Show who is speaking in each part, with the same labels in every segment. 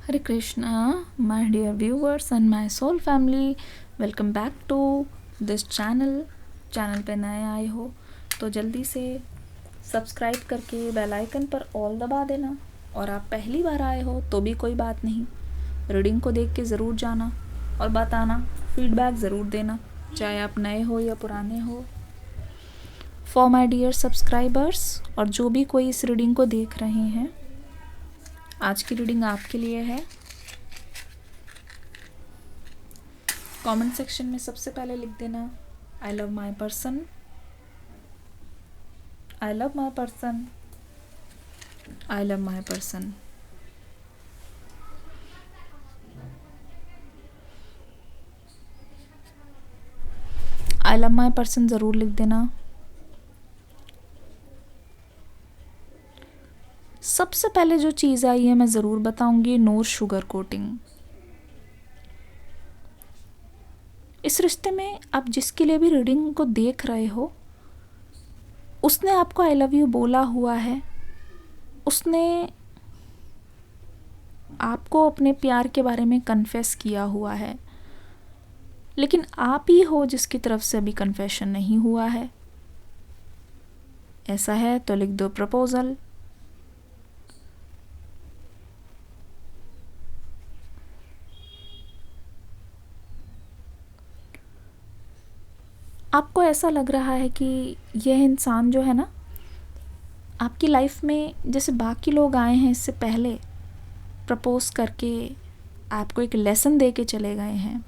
Speaker 1: Hare Krishna, my dear viewers and my soul family, welcome back to this channel पे नए आए हो तो जल्दी से सब्सक्राइब करके बेल आइकन पर ऑल दबा देना। और आप पहली बार आए हो तो भी कोई बात नहीं, रीडिंग को देख के ज़रूर जाना और बताना, फीडबैक ज़रूर देना, चाहे आप नए हो या पुराने हो। फॉर माय डियर सब्सक्राइबर्स और जो भी कोई इस रीडिंग को देख रहे हैं, आज की रीडिंग आपके लिए है। कमेंट सेक्शन में सबसे पहले लिख देना I love my person, I love my person, I love my person. I love my person ज़रूर लिख देना। सबसे पहले जो चीज़ आई है मैं ज़रूर बताऊंगी, नो शुगर कोटिंग। इस रिश्ते में आप जिसके लिए भी रीडिंग को देख रहे हो, उसने आपको आई लव यू बोला हुआ है, उसने आपको अपने प्यार के बारे में कन्फेस किया हुआ है, लेकिन आप ही हो जिसकी तरफ से अभी कन्फेशन नहीं हुआ है। ऐसा है तो लिख दो प्रपोजल। आपको ऐसा लग रहा है कि यह इंसान जो है ना, आपकी लाइफ में जैसे बाकी लोग आए हैं इससे पहले प्रपोज करके आपको एक लेसन दे के चले गए हैं,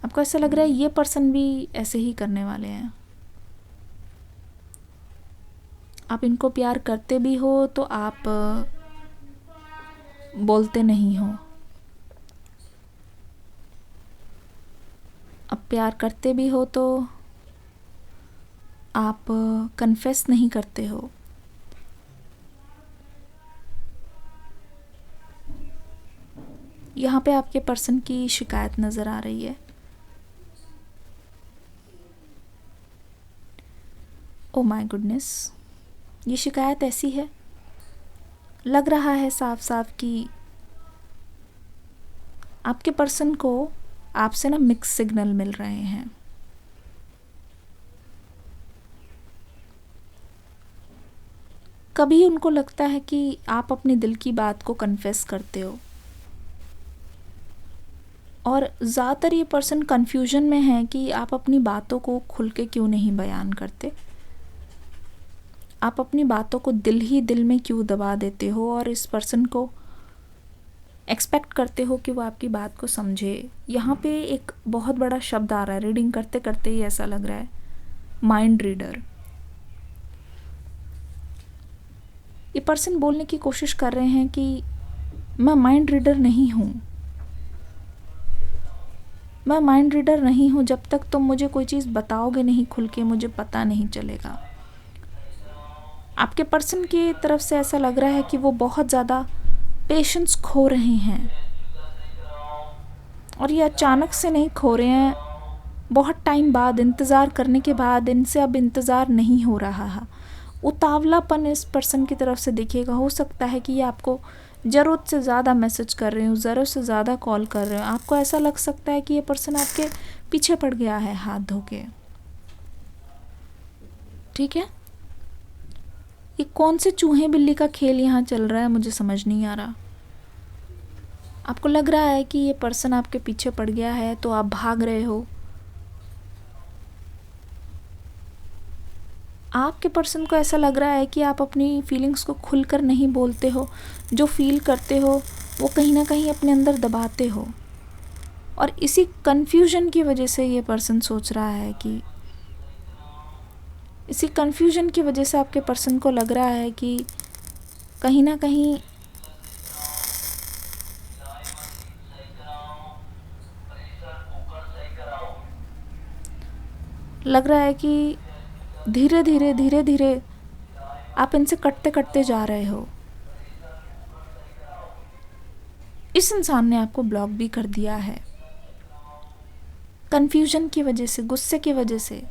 Speaker 1: आपको ऐसा लग रहा है ये पर्सन भी ऐसे ही करने वाले हैं। आप इनको प्यार करते भी हो तो आप बोलते नहीं हो, अब प्यार करते भी हो तो आप कन्फेस नहीं करते हो। यहाँ पे आपके पर्सन की शिकायत नज़र आ रही है। ओ माय गुडनेस, ये शिकायत ऐसी है, लग रहा है साफ साफ कि आपके पर्सन को आपसे ना मिक्स सिग्नल मिल रहे हैं। कभी उनको लगता है कि आप अपने दिल की बात को कन्फेस करते हो, और ज़्यादातर ये पर्सन कन्फ्यूजन में है कि आप अपनी बातों को खुल के क्यों नहीं बयान करते, आप अपनी बातों को दिल ही दिल में क्यों दबा देते हो, और इस पर्सन को एक्सपेक्ट करते हो कि वो आपकी बात को समझे। यहाँ पे एक बहुत बड़ा शब्द आ रहा है, रीडिंग करते करते ही ऐसा लग रहा है, माइंड रीडर। ये पर्सन बोलने की कोशिश कर रहे हैं कि मैं माइंड रीडर नहीं हूँ, मैं माइंड रीडर नहीं हूँ, जब तक तुम मुझे कोई चीज़ बताओगे नहीं खुल के मुझे पता नहीं चलेगा। आपके पर्सन की तरफ से ऐसा लग रहा है कि वो बहुत ज़्यादा पेशेंस खो रहे हैं, और ये अचानक से नहीं खो रहे हैं, बहुत टाइम बाद इंतज़ार करने के बाद इनसे अब इंतज़ार नहीं हो रहा है। उतावलापन इस पर्सन की तरफ से दिखेगा। हो सकता है कि ये आपको ज़रूरत से ज़्यादा मैसेज कर रहे हो, ज़रूरत से ज़्यादा कॉल कर रहे हो। आपको ऐसा लग सकता है कि ये पर्सन आपके पीछे पड़ गया है हाथ धो के। ठीक है, ये कौन से चूहे बिल्ली का खेल यहाँ चल रहा है मुझे समझ नहीं आ रहा। आपको लग रहा है कि ये पर्सन आपके पीछे पड़ गया है तो आप भाग रहे हो। आपके पर्सन को ऐसा लग रहा है कि आप अपनी फीलिंग्स को खुलकर नहीं बोलते हो, जो फील करते हो वो कहीं ना कहीं अपने अंदर दबाते हो, और इसी कन्फ्यूजन की वजह से ये पर्सन सोच रहा है कि, इसी कन्फ्यूजन की वजह से आपके पर्सन को लग रहा है कि कहीं ना कहीं लग रहा है कि धीरे धीरे आप इनसे कटते कटते जा रहे हो। इस इंसान ने आपको ब्लॉक भी कर दिया है कन्फ्यूजन की वजह से, गुस्से की वजह से,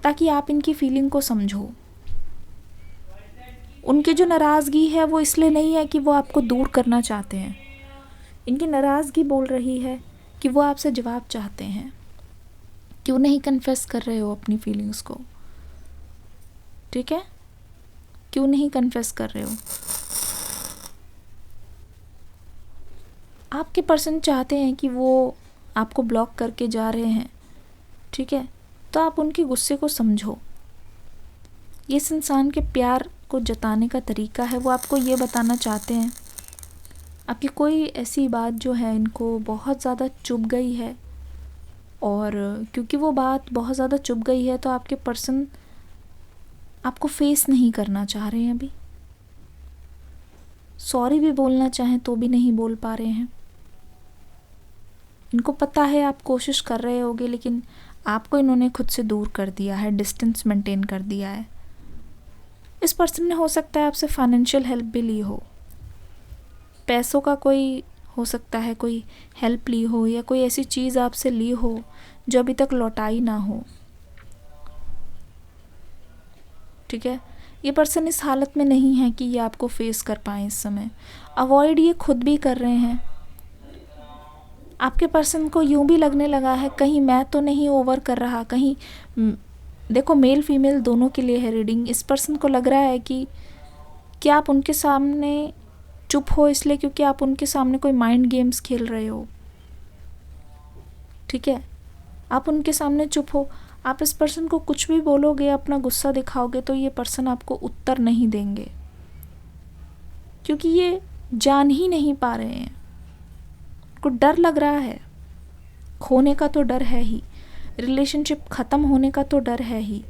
Speaker 1: ताकि आप इनकी फीलिंग को समझो। उनकी जो नाराज़गी है वो इसलिए नहीं है कि वो आपको दूर करना चाहते हैं, इनकी नाराज़गी बोल रही है कि वो आपसे जवाब चाहते हैं। क्यों नहीं कन्फेस कर रहे हो अपनी फीलिंग्स को? ठीक है, क्यों नहीं कन्फेस कर रहे हो? आपके पर्सन चाहते हैं कि वो आपको ब्लॉक करके जा रहे हैं, ठीक है, तो आप उनके गुस्से को समझो। ये इस इंसान के प्यार को जताने का तरीका है, वो आपको ये बताना चाहते हैं, आपकी कोई ऐसी बात जो है इनको बहुत ज़्यादा चुभ गई है, और क्योंकि वो बात बहुत ज़्यादा चुभ गई है तो आपके पर्सन आपको फेस नहीं करना चाह रहे हैं। अभी सॉरी भी बोलना चाहें तो भी नहीं बोल पा रहे हैं। इनको पता है आप कोशिश कर रहे होगे, लेकिन आपको इन्होंने खुद से दूर कर दिया है, डिस्टेंस मेंटेन कर दिया है। इस पर्सन ने हो सकता है आपसे फाइनेंशियल हेल्प भी ली हो, पैसों का कोई हो सकता है कोई हेल्प ली हो, या कोई ऐसी चीज़ आपसे ली हो जो अभी तक लौटाई ना हो। ठीक है, ये पर्सन इस हालत में नहीं है कि ये आपको फेस कर पाए इस समय। अवॉइड ये खुद भी कर रहे हैं। आपके पर्सन को यूं भी लगने लगा है कहीं मैं तो नहीं ओवर कर रहा, कहीं देखो मेल फीमेल दोनों के लिए है रीडिंग। इस पर्सन को लग रहा है कि क्या आप उनके सामने चुप हो इसलिए क्योंकि आप उनके सामने कोई माइंड गेम्स खेल रहे हो। ठीक है, आप उनके सामने चुप हो, आप इस पर्सन को कुछ भी बोलोगे, अपना गुस्सा दिखाओगे तो ये पर्सन आपको उत्तर नहीं देंगे, क्योंकि ये जान ही नहीं पा रहे हैं। को डर लग रहा है, खोने का तो डर है ही, रिलेशनशिप ख़त्म होने का तो डर है ही,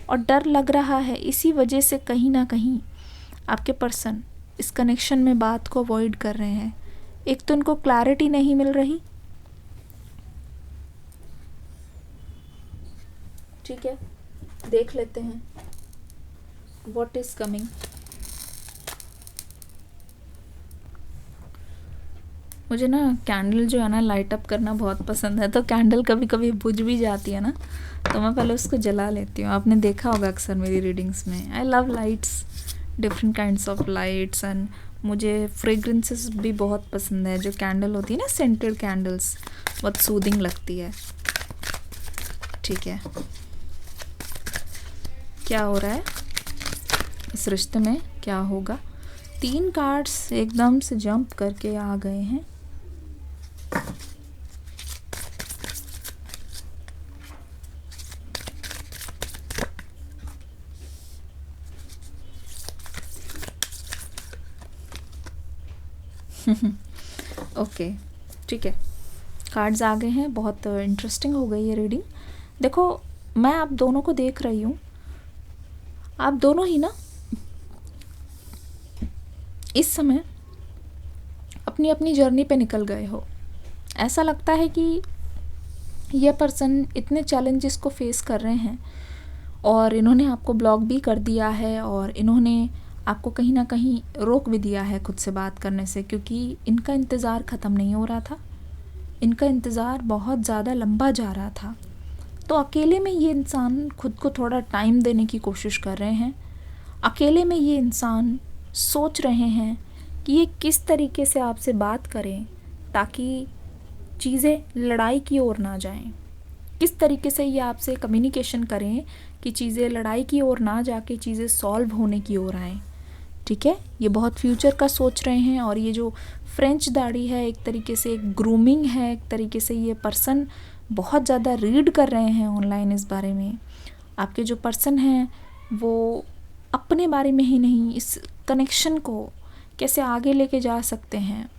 Speaker 1: और डर लग रहा है। इसी वजह से कहीं ना कहीं आपके पर्सन इस कनेक्शन में बात को अवॉइड कर रहे हैं। एक तो इनको क्लैरिटी नहीं मिल रही, ठीक है, देख लेते हैं व्हाट इज कमिंग। मुझे ना कैंडल जो है ना लाइट अप करना बहुत पसंद है, तो कैंडल कभी कभी बुझ भी जाती है ना, तो मैं पहले उसको जला लेती हूँ। आपने देखा होगा अक्सर मेरी रीडिंग्स में, I love lights, different kinds of lights, and मुझे फ्रेग्रेंसेस भी बहुत पसंद है। जो कैंडल होती है ना, सेंटेड कैंडल्स, बहुत सूदिंग लगती है। ठीक है, क्या हो रहा है इस रिश्ते में, क्या होगा? 3 कार्ड्स एकदम से जंप करके आ गए हैं। ओके, ठीक है, कार्ड्स आ गए हैं। बहुत इंटरेस्टिंग हो गई ये रीडिंग। देखो, मैं आप दोनों को देख रही हूँ, आप दोनों ही ना इस समय अपनी अपनी जर्नी पे निकल गए हो। ऐसा लगता है कि ये पर्सन इतने चैलेंजेस को फेस कर रहे हैं और इन्होंने आपको ब्लॉक भी कर दिया है, और इन्होंने आपको कहीं ना कहीं रोक भी दिया है खुद से बात करने से, क्योंकि इनका इंतज़ार ख़त्म नहीं हो रहा था, इनका इंतज़ार बहुत ज़्यादा लंबा जा रहा था। तो अकेले में ये इंसान खुद को थोड़ा टाइम देने की कोशिश कर रहे हैं। अकेले में ये इंसान सोच रहे हैं कि ये किस तरीके से आपसे बात करें ताकि चीज़ें लड़ाई की ओर ना जाएं, किस तरीके से ये आपसे कम्युनिकेशन करें कि चीज़ें लड़ाई की ओर ना जाके चीज़ें सॉल्व होने की ओर आएँ। ठीक है, ये बहुत फ्यूचर का सोच रहे हैं, और ये जो फ्रेंच दाढ़ी है एक तरीके से एक ग्रूमिंग है, एक तरीके से ये पर्सन बहुत ज़्यादा रीड कर रहे हैं ऑनलाइन इस बारे में। आपके जो पर्सन हैं वो अपने बारे में ही नहीं, इस कनेक्शन को कैसे आगे लेके जा सकते हैं,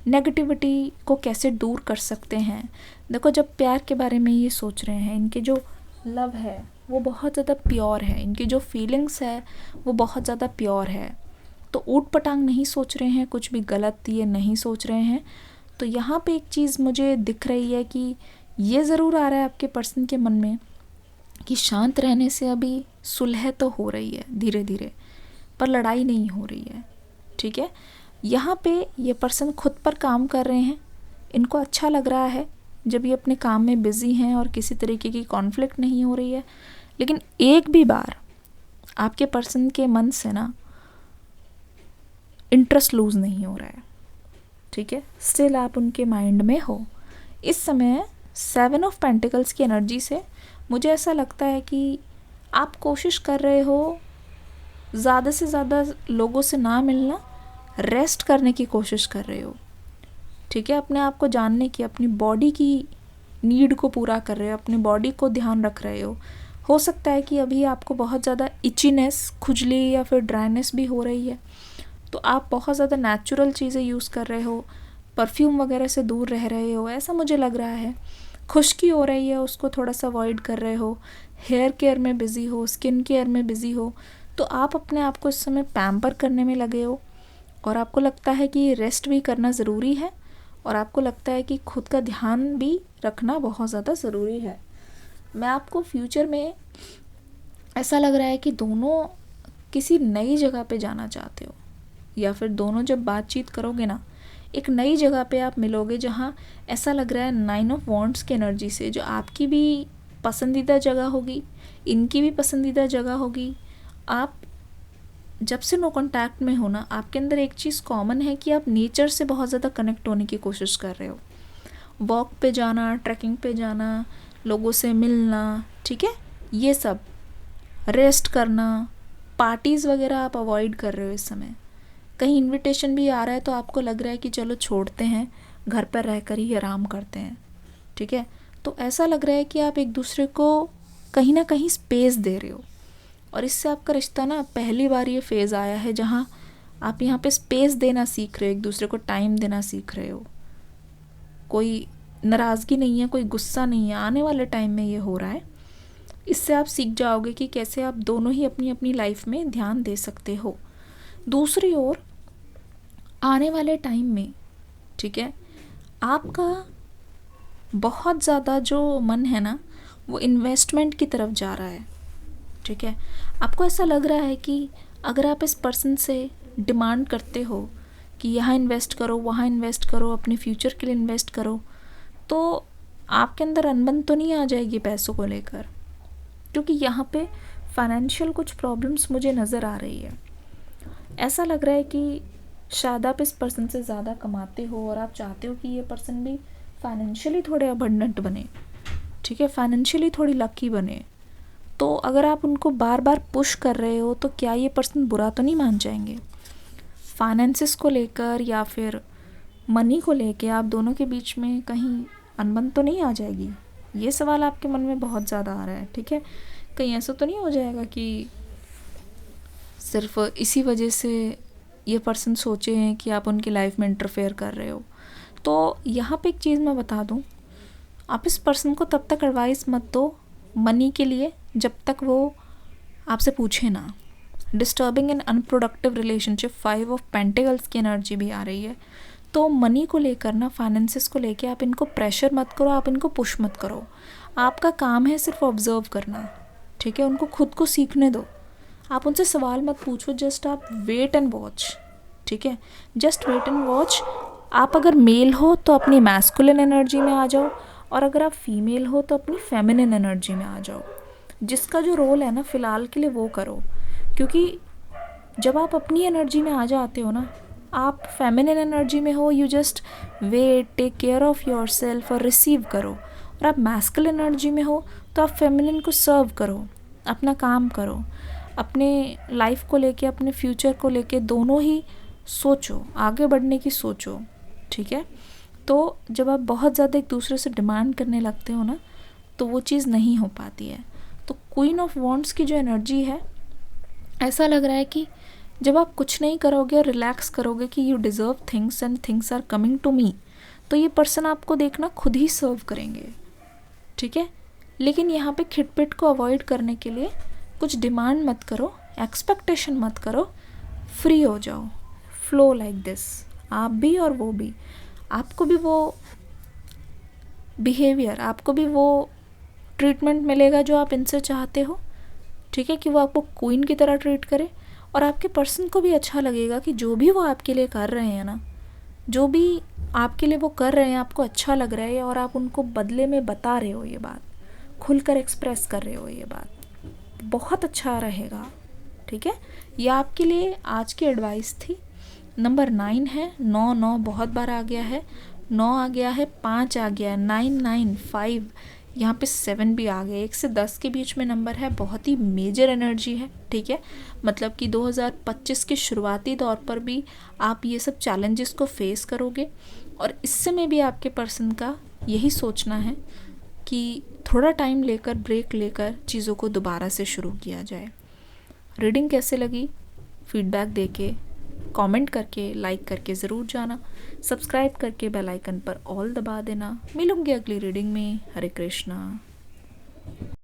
Speaker 1: नेगेटिविटी को कैसे दूर कर सकते हैं। देखो, जब प्यार के बारे में ये सोच रहे हैं, इनके जो लव है वो बहुत ज़्यादा प्योर है, इनकी जो फीलिंग्स है वो बहुत ज़्यादा प्योर है। तो ऊट पटांग नहीं सोच रहे हैं, कुछ भी गलत ये नहीं सोच रहे हैं। तो यहाँ पे एक चीज़ मुझे दिख रही है कि ये ज़रूर आ रहा है आपके पर्सन के मन में कि शांत रहने से अभी सुलह तो हो रही है धीरे धीरे, पर लड़ाई नहीं हो रही है। ठीक है, यहाँ पे ये पर्सन खुद पर काम कर रहे हैं। इनको अच्छा लग रहा है जब ये अपने काम में बिज़ी हैं और किसी तरीके की कॉन्फ्लिक्ट नहीं हो रही है। लेकिन एक भी बार आपके पर्सन के मन से ना इंटरेस्ट लूज़ नहीं हो रहा है, ठीक है, स्टिल आप उनके माइंड में हो। इस समय 7 ऑफ पेंटिकल्स की एनर्जी से मुझे ऐसा लगता है कि आप कोशिश कर रहे हो ज़्यादा से ज़्यादा लोगों से ना मिलना, रेस्ट करने की कोशिश कर रहे हो, ठीक है, अपने आप को जानने की, अपनी बॉडी की नीड को पूरा कर रहे हो, अपनी बॉडी को ध्यान रख रहे हो सकता है कि अभी आपको बहुत ज़्यादा इचीनेस, खुजली या फिर ड्राइनेस भी हो रही है, तो आप बहुत ज़्यादा नेचुरल चीज़ें यूज़ कर रहे हो, परफ्यूम वगैरह से दूर रह रहे हो, ऐसा मुझे लग रहा है। खुश्की हो रही है, उसको थोड़ा सा अवॉइड कर रहे हो, हेयर केयर में बिज़ी हो, स्किन केयर में बिज़ी हो, तो आप अपने आप को इस समय पैम्पर करने में लगे हो और आपको लगता है कि रेस्ट भी करना ज़रूरी है और आपको लगता है कि खुद का ध्यान भी रखना बहुत ज़्यादा ज़रूरी है। मैं आपको फ्यूचर में ऐसा लग रहा है कि दोनों किसी नई जगह पे जाना चाहते हो, या फिर दोनों जब बातचीत करोगे ना, एक नई जगह पे आप मिलोगे जहाँ ऐसा लग रहा है 9 ऑफ वॉन्ड्स की एनर्जी से, जो आपकी भी पसंदीदा जगह होगी, इनकी भी पसंदीदा जगह होगी। आप जब से नो कॉन्टैक्ट में हो ना, आपके अंदर एक चीज़ कॉमन है कि आप नेचर से बहुत ज़्यादा कनेक्ट होने की कोशिश कर रहे हो। वॉक पे जाना, ट्रैकिंग पे जाना, लोगों से मिलना, ठीक है, ये सब, रेस्ट करना, पार्टीज़ वगैरह आप अवॉइड कर रहे हो इस समय। कहीं इनविटेशन भी आ रहा है तो आपको लग रहा है कि चलो छोड़ते हैं, घर पर रहकर ही आराम करते हैं, ठीक है। तो ऐसा लग रहा है कि आप एक दूसरे को कहीं ना कहीं स्पेस दे रहे हो और इससे आपका रिश्ता ना, पहली बार ये फेज़ आया है जहाँ आप यहाँ पे स्पेस देना सीख रहे हो, एक दूसरे को टाइम देना सीख रहे हो। कोई नाराज़गी नहीं है, कोई गुस्सा नहीं है, आने वाले टाइम में ये हो रहा है। इससे आप सीख जाओगे कि कैसे आप दोनों ही अपनी अपनी लाइफ में ध्यान दे सकते हो। दूसरी ओर आने वाले टाइम में, ठीक है, आपका बहुत ज़्यादा जो मन है ना, वो इन्वेस्टमेंट की तरफ जा रहा है, ठीक है। आपको ऐसा लग रहा है कि अगर आप इस पर्सन से डिमांड करते हो कि यहाँ इन्वेस्ट करो, वहाँ इन्वेस्ट करो, अपने फ्यूचर के लिए इन्वेस्ट करो, तो आपके अंदर अनबन तो नहीं आ जाएगी पैसों को लेकर, क्योंकि यहाँ पे फाइनेंशियल कुछ प्रॉब्लम्स मुझे नज़र आ रही है। ऐसा लग रहा है कि शायद आप इस पर्सन से ज़्यादा कमाते हो और आप चाहते हो कि ये पर्सन भी फाइनेंशियली थोड़े अबंडेंट बने, ठीक है, फाइनेंशियली थोड़ी लकी बने। तो अगर आप उनको बार बार पुश कर रहे हो तो क्या ये पर्सन बुरा तो नहीं मान जाएंगे? फाइनेंसिस को लेकर या फिर मनी को लेकर आप दोनों के बीच में कहीं अनबन तो नहीं आ जाएगी? ये सवाल आपके मन में बहुत ज़्यादा आ रहा है, ठीक है। कहीं ऐसा तो नहीं हो जाएगा कि सिर्फ इसी वजह से ये पर्सन सोचे हैं कि आप उनकी लाइफ में इंटरफेयर कर रहे हो? तो यहाँ पे एक चीज़ मैं बता दूँ, आप इस पर्सन को तब तक एडवाइस मत दो मनी के लिए जब तक वो आपसे पूछे ना। Disturbing and unproductive relationship, 5 of pentacles की एनर्जी भी आ रही है। तो मनी को लेकर ना, फाइनेंसिस को लेकर आप इनको प्रेशर मत करो, आप इनको पुश मत करो। आपका काम है सिर्फ ऑब्जर्व करना, ठीक है, उनको खुद को सीखने दो। आप उनसे सवाल मत पूछो, जस्ट आप वेट एंड वॉच, ठीक है, जस्ट वेट एंड वॉच। आप अगर मेल हो तो अपनी मैस्कुलिन एनर्जी में आ जाओ और अगर आप फीमेल हो तो अपनी फेमिनिन एनर्जी में आ जाओ। जिसका जो रोल है ना फ़िलहाल के लिए वो करो, क्योंकि जब आप अपनी एनर्जी में आ जाते हो ना, आप फेमिनिन एनर्जी में हो, you just wait, take care of yourself और रिसीव करो। और आप मैस्कुलिन एनर्जी में हो तो आप फेमिनिन को सर्व करो, अपना काम करो, अपने लाइफ को लेके, अपने फ्यूचर को लेके दोनों ही सोचो, आगे बढ़ने की सोचो, ठीक है। तो जब आप बहुत ज़्यादा एक दूसरे से डिमांड करने लगते हो ना, तो वो चीज़ नहीं हो पाती है। तो क्वीन ऑफ वॉन्ड्स की जो एनर्जी है, ऐसा लग रहा है कि जब आप कुछ नहीं करोगे और रिलैक्स करोगे कि you deserve things and things are coming to me, तो ये पर्सन आपको देखना खुद ही सर्व करेंगे, ठीक है। लेकिन यहाँ पे खिटपिट को अवॉइड करने के लिए कुछ डिमांड मत करो, एक्सपेक्टेशन मत करो, फ्री हो जाओ, फ्लो लाइक दिस। आप भी और वो भी, आपको भी वो बिहेवियर, आपको भी वो ट्रीटमेंट मिलेगा जो आप इनसे चाहते हो, ठीक है, कि वो आपको क्वीन की तरह ट्रीट करे। और आपके पर्सन को भी अच्छा लगेगा कि जो भी वो आपके लिए कर रहे हैं ना, जो भी आपके लिए वो कर रहे हैं, आपको अच्छा लग रहा है और आप उनको बदले में बता रहे हो ये बात, खुलकर एक्सप्रेस कर रहे हो ये बात, बहुत अच्छा रहेगा, ठीक है। ये आपके लिए आज की एडवाइस थी। नंबर 9 है, 9 9 बहुत बार आ गया है, 9 आ गया है, 5 आ गया है, 9 9 5, यहाँ पे 7 भी आ गया। 1 से 10 के बीच में नंबर है, बहुत ही मेजर एनर्जी है, ठीक है। मतलब कि 2025 के शुरुआती दौर पर भी आप ये सब चैलेंजेस को फेस करोगे, और इससे में भी आपके पर्सन का यही सोचना है कि थोड़ा टाइम लेकर, ब्रेक लेकर चीज़ों को दोबारा से शुरू किया जाए। रीडिंग कैसे लगी फीडबैक देके, कमेंट करके, लाइक करके ज़रूर जाना। सब्सक्राइब करके बेल आइकन पर ऑल दबा देना। मिलूंगी अगली रीडिंग में। हरे कृष्णा।